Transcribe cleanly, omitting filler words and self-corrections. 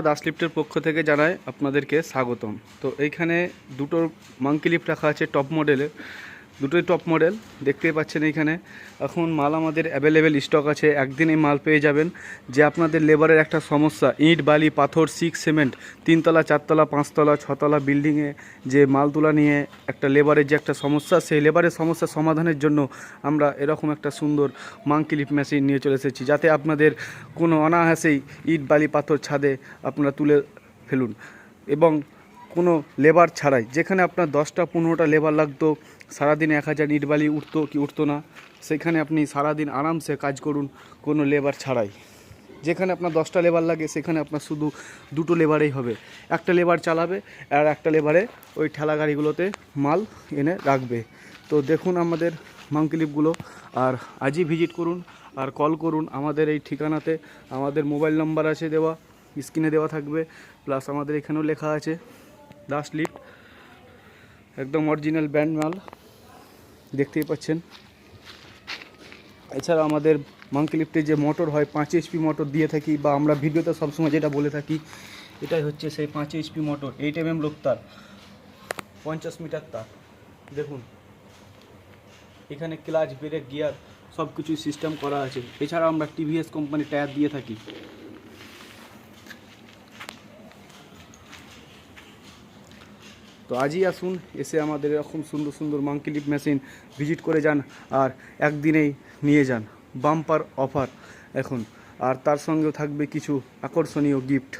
দাস লিফটের পক্ষ থেকে জানাই আপনাদেরকে স্বাগতম। তো এইখানে দুটো মাঙ্কি লিফট রাখা আছে টপ মডেলের, দুটোই টপ মডেল দেখতেই পাচ্ছেন। এইখানে এখন মাল আমাদের অ্যাভেলেবেল স্টক আছে, একদিনেই মাল পেয়ে যাবেন। যে আপনাদের লেবারের একটা সমস্যা, ইট বালি পাথর সিক সিমেন্ট, 3তলা 4তলা 5তলা 6তলা বিল্ডিংয়ে যে মাল তোলা নিয়ে একটা লেবারের যে একটা সমস্যা, সেই লেবারের সমস্যা সমাধানের জন্য আমরা এরকম একটা সুন্দর মাঙ্কি লিফট মেশিন নিয়ে চলে এসেছি, যাতে আপনাদের কোনো অনায়াসেই ইট বালি পাথর ছাদে আপনারা তুলে ফেলুন এবং কোনো লেবার ছাড়াই। যেখানে আপনার 10টা 15টা লেবার লাগতো, সারাদিনে 1000 ইট বালি উঠতো কি উঠতো না, সেখানে আপনি সারাদিন আরামসে কাজ করুন কোনো লেবার ছাড়াই। যেখানে আপনার 10টা লেবার লাগে সেখানে আপনার শুধু দুটো লেবারেই হবে, একটা লেবার চালাবে আর একটা লেবারে ওই ঠেলা গাড়িগুলোতে মাল এনে রাখবে। তো দেখুন আমাদের মাঙ্কি লিফটগুলো, আর আজই ভিজিট করুন আর কল করুন আমাদের এই ঠিকানাতে। আমাদের মোবাইল নাম্বার আছে দেওয়া, স্ক্রিনে দেওয়া থাকবে, প্লাস আমাদের এখানেও লেখা আছে দাস লিফট, একদম অরিজিনাল ব্র্যান্ড মাল দেখতেই পাচ্ছেন। এছাড়া আমাদের মাঙ্কি লিফটে যে মোটর হয় 5 HP মোটর দিয়ে থাকি, বা আমরা ভিডিওতে সবসময় যেটা বলে থাকি, এটাই হচ্ছে সেই 5 HP মোটর, 8 mm লোক তার, 50 মিটার তার। দেখুন এখানে ক্লাচ ব্রেক গিয়ার সব কিছুই সিস্টেম করা আছে। এছাড়া আমরা TVS কোম্পানি টায়ার দিয়ে থাকি। তো আজই আসুন, এসে আমাদের এরকম সুন্দর সুন্দর মাঙ্কি লিফট মেশিন ভিজিট করে যান, আর একদিনেই নিয়ে যান। বাম্পার অফার এখন, আর তার সঙ্গেও থাকবে কিছু আকর্ষণীয় গিফট।